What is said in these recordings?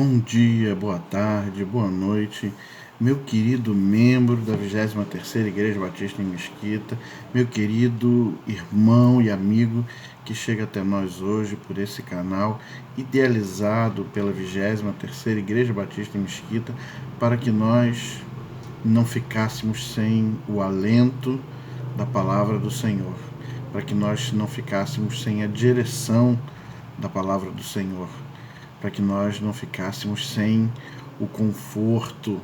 Bom dia, boa tarde, boa noite, meu querido membro da 23ª Igreja Batista em Mesquita, meu querido irmão e amigo que chega até nós hoje por esse canal idealizado pela 23ª Igreja Batista em Mesquita, para que nós não ficássemos sem o alento da palavra do Senhor, para que nós não ficássemos sem a direção da palavra do Senhor, para que nós não ficássemos sem o conforto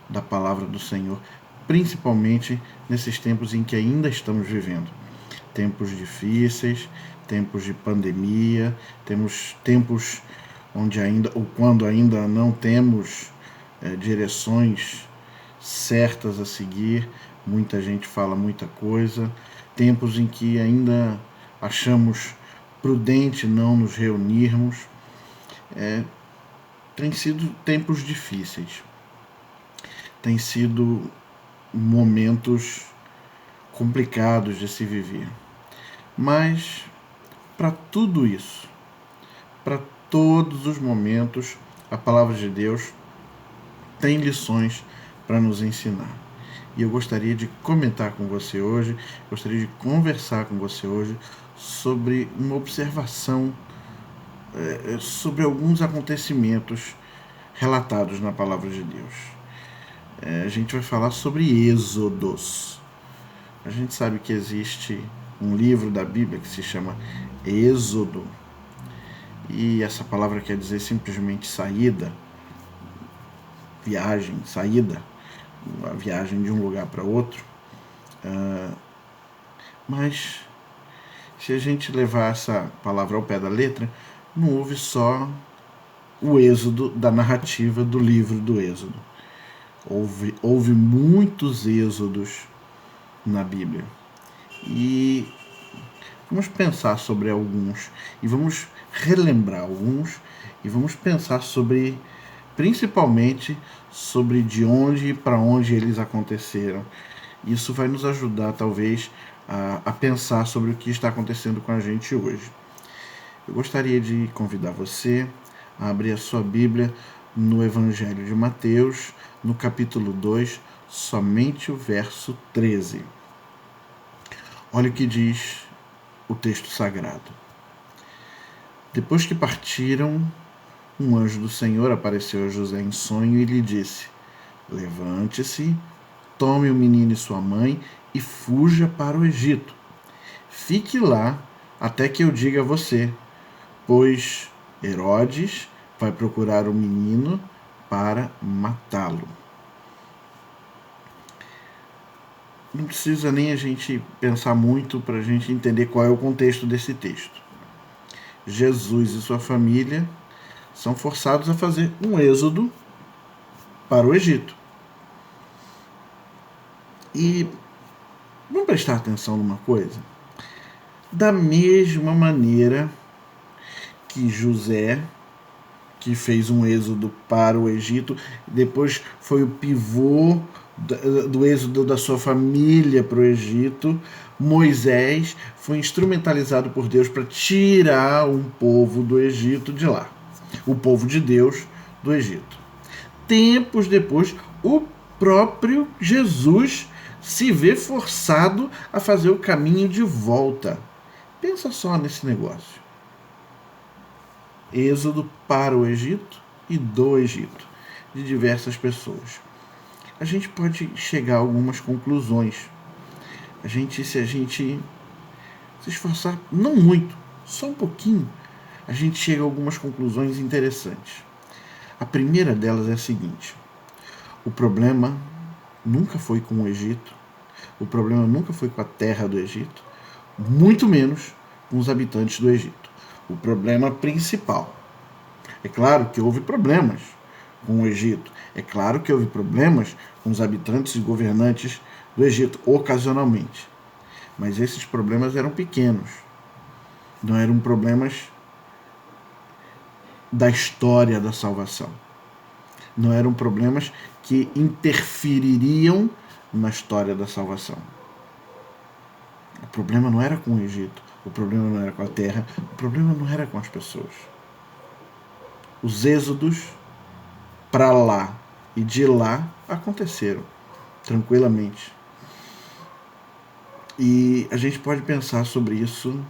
da palavra do Senhor, principalmente nesses tempos em que ainda estamos vivendo. Tempos difíceis, tempos de pandemia, temos tempos onde ainda, ou quando ainda não temos direções certas a seguir, muita gente fala muita coisa, tempos em que ainda achamos prudente não nos reunirmos. Tem sido tempos difíceis, tem sido momentos complicados de se viver. Mas para tudo isso, para todos os momentos, a palavra de Deus tem lições para nos ensinar. E eu gostaria de comentar com você hoje, gostaria de conversar com você hoje sobre uma observação sobre alguns acontecimentos relatados na palavra de Deus. A gente vai falar sobre Êxodos. A gente sabe que existe um livro da Bíblia que se chama Êxodo, e essa palavra quer dizer simplesmente saída, viagem, saída, a viagem de um lugar para outro. Mas se a gente levar essa palavra ao pé da letra, não houve só o êxodo da narrativa do livro do Êxodo. Houve muitos êxodos na Bíblia. E vamos pensar sobre alguns, e vamos relembrar alguns, e vamos pensar sobre, principalmente, sobre de onde e para onde eles aconteceram. Isso vai nos ajudar, talvez, a pensar sobre o que está acontecendo com a gente hoje. Eu gostaria de convidar você a abrir a sua Bíblia no Evangelho de Mateus, no capítulo 2, somente o verso 13. Olha o que diz o texto sagrado. Depois que partiram, um anjo do Senhor apareceu a José em sonho e lhe disse: levante-se, tome o menino e sua mãe e fuja para o Egito. Fique lá até que eu diga a você, pois Herodes vai procurar o menino para matá-lo. Não precisa nem a gente pensar muito para a gente entender qual é o contexto desse texto. Jesus e sua família são forçados a fazer um êxodo para o Egito. E vamos prestar atenção numa coisa? Da mesma maneira que José, que fez um êxodo para o Egito, depois foi o pivô do êxodo da sua família para o Egito, Moisés foi instrumentalizado por Deus para tirar um povo do Egito de lá, o povo de Deus do Egito. Tempos depois, o próprio Jesus se vê forçado a fazer o caminho de volta. Pensa só nesse negócio. Êxodo para o Egito e do Egito, de diversas pessoas. A gente pode chegar a algumas conclusões. Se a gente se esforçar, não muito, só um pouquinho, a gente chega a algumas conclusões interessantes. A primeira delas é a seguinte: o problema nunca foi com o Egito, o problema nunca foi com a terra do Egito, muito menos com os habitantes do Egito. O problema principal. É claro que houve problemas com o Egito. É claro que houve problemas com os habitantes e governantes do Egito, ocasionalmente. Mas esses problemas eram pequenos. Não eram problemas da história da salvação. Não eram problemas que interfeririam na história da salvação. O problema não era com o Egito, o problema não era com a terra, o problema não era com as pessoas. Os êxodos para lá e de lá aconteceram tranquilamente. E a gente pode pensar sobre isso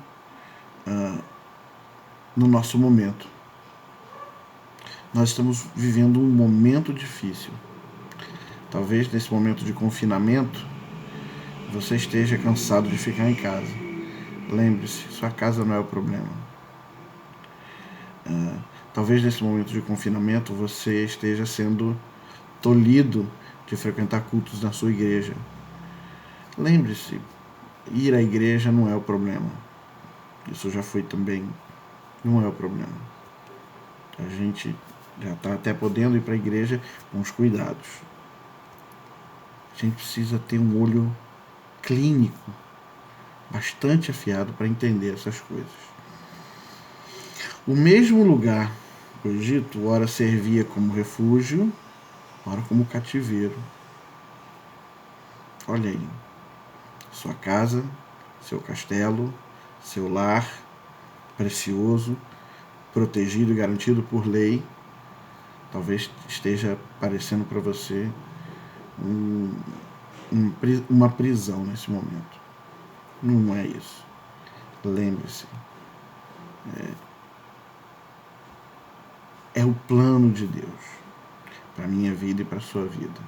no nosso momento. Nós estamos vivendo um momento difícil. Talvez nesse momento de confinamento você esteja cansado de ficar em casa. Lembre-se, sua casa não é o problema. Talvez nesse momento de confinamento você esteja sendo tolhido de frequentar cultos na sua igreja. Lembre-se, ir à igreja não é o problema. Isso já foi também. Não é o problema. A gente já está até podendo ir para a igreja com os cuidados. A gente precisa ter um olho clínico bastante afiado para entender essas coisas. O mesmo lugar, o Egito, ora servia como refúgio, ora como cativeiro. Olha aí, sua casa, seu castelo, seu lar precioso, protegido e garantido por lei, talvez esteja parecendo para você uma prisão nesse momento. Não é isso. Lembre-se, é o plano de Deus para a minha vida e para a sua vida.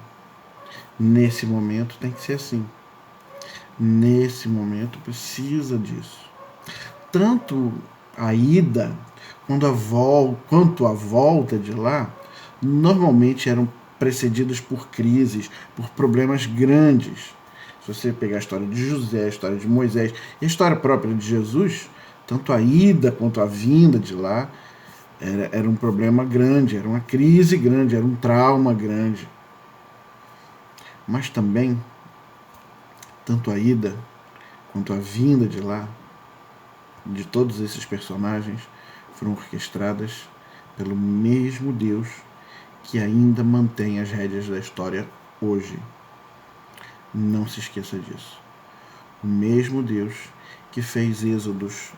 Nesse momento tem que ser assim. Nesse momento precisa disso. Tanto a ida quanto a volta de lá, normalmente eram precedidas por crises, por problemas grandes. Se você pegar a história de José, a história de Moisés e a história própria de Jesus, tanto a ida quanto a vinda de lá era um problema grande, era uma crise grande, era um trauma grande. Mas também, tanto a ida quanto a vinda de lá, de todos esses personagens, foram orquestradas pelo mesmo Deus que ainda mantém as rédeas da história hoje. Não se esqueça disso. O mesmo Deus que fez êxodos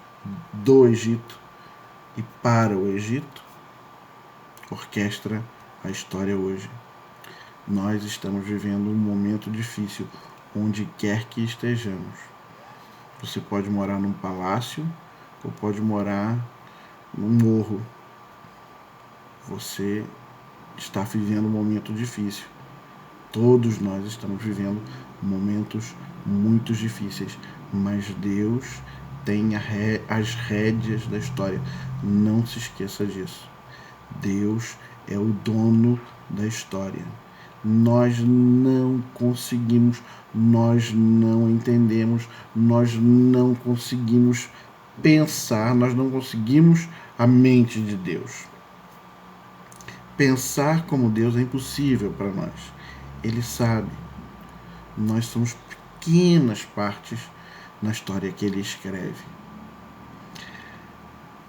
do Egito e para o Egito, orquestra a história hoje. Nós estamos vivendo um momento difícil, onde quer que estejamos. Você pode morar num palácio ou pode morar num morro. Você está vivendo um momento difícil. Todos nós estamos vivendo momentos muito difíceis, mas Deus tem as rédeas da história. Não se esqueça disso. Deus é o dono da história. Nós não conseguimos, nós não entendemos, nós não conseguimos pensar, nós não conseguimos a mente de Deus. Pensar como Deus é impossível para nós. Ele sabe. Nós somos pequenas partes na história que ele escreve.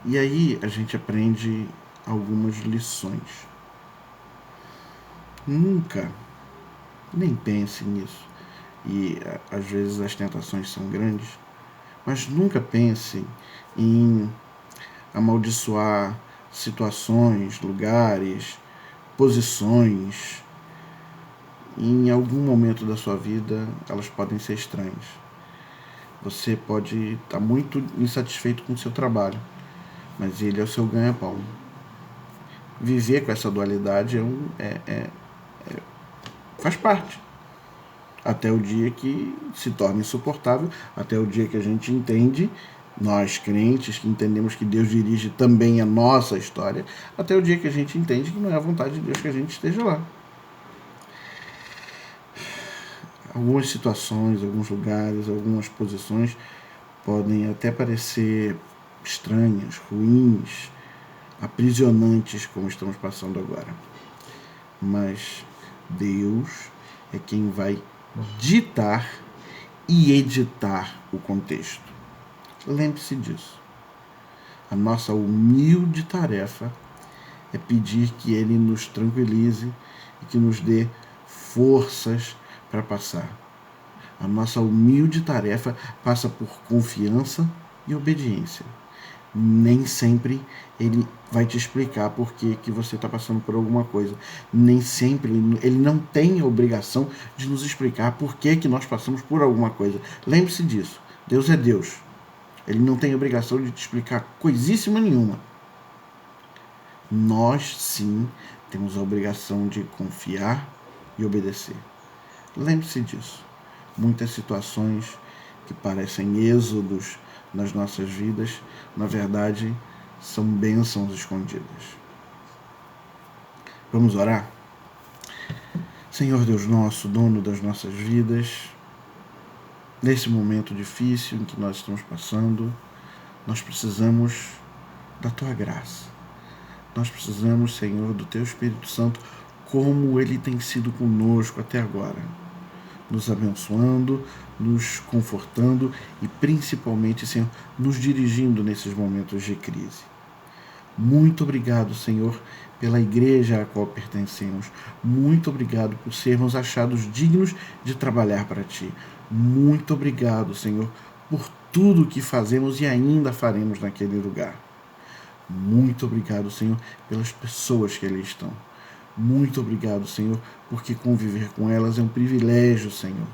E aí a gente aprende algumas lições. Nunca, nem pense nisso. E às vezes as tentações são grandes, mas nunca pense em amaldiçoar situações, lugares, posições. Em algum momento da sua vida, elas podem ser estranhas. Você pode estar muito insatisfeito com o seu trabalho, mas ele é o seu ganha-pão. Viver com essa dualidade faz parte. Até o dia que se torna insuportável, até o dia que a gente entende, nós crentes que entendemos que Deus dirige também a nossa história, até o dia que a gente entende que não é a vontade de Deus que a gente esteja lá. Algumas situações, alguns lugares, algumas posições podem até parecer estranhas, ruins, aprisionantes, como estamos passando agora. Mas Deus é quem vai ditar e editar o contexto. Lembre-se disso. A nossa humilde tarefa é pedir que Ele nos tranquilize e que nos dê forças para passar. A nossa humilde tarefa passa por confiança e obediência. Nem sempre ele vai te explicar por que você está passando por alguma coisa. Nem sempre ele não tem a obrigação de nos explicar por que nós passamos por alguma coisa. Lembre-se disso. Deus é Deus. Ele não tem a obrigação de te explicar coisíssima nenhuma. Nós, sim, temos a obrigação de confiar e obedecer. Lembre-se disso. Muitas situações que parecem êxodos nas nossas vidas, na verdade, são bênçãos escondidas. Vamos orar? Senhor Deus nosso, dono das nossas vidas, nesse momento difícil em que nós estamos passando, nós precisamos da Tua graça. Nós precisamos, Senhor, do Teu Espírito Santo, como Ele tem sido conosco até agora, nos abençoando, nos confortando e principalmente, Senhor, nos dirigindo nesses momentos de crise. Muito obrigado, Senhor, pela igreja a qual pertencemos. Muito obrigado por sermos achados dignos de trabalhar para Ti. Muito obrigado, Senhor, por tudo que fazemos e ainda faremos naquele lugar. Muito obrigado, Senhor, pelas pessoas que ali estão. Muito obrigado, Senhor, porque conviver com elas é um privilégio, Senhor.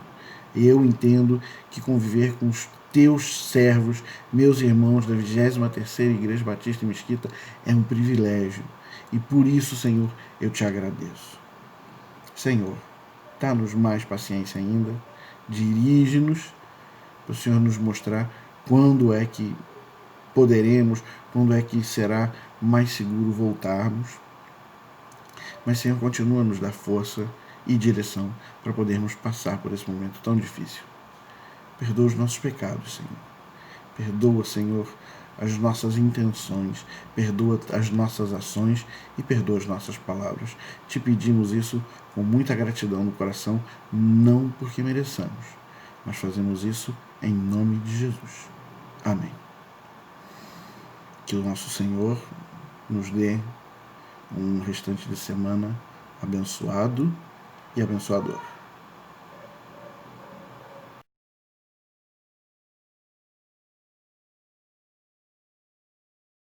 Eu entendo que conviver com os Teus servos, meus irmãos da 23ª Igreja Batista em Mesquita, é um privilégio. E por isso, Senhor, eu Te agradeço. Senhor, dá-nos mais paciência ainda, dirige-nos para o Senhor nos mostrar quando é que poderemos, quando é que será mais seguro voltarmos. Mas, Senhor, continua a nos dar força e direção para podermos passar por esse momento tão difícil. Perdoa os nossos pecados, Senhor. Perdoa, Senhor, as nossas intenções, perdoa as nossas ações e perdoa as nossas palavras. Te pedimos isso com muita gratidão no coração, não porque mereçamos, mas fazemos isso em nome de Jesus. Amém. Que o nosso Senhor nos dê um restante de semana abençoado e abençoador.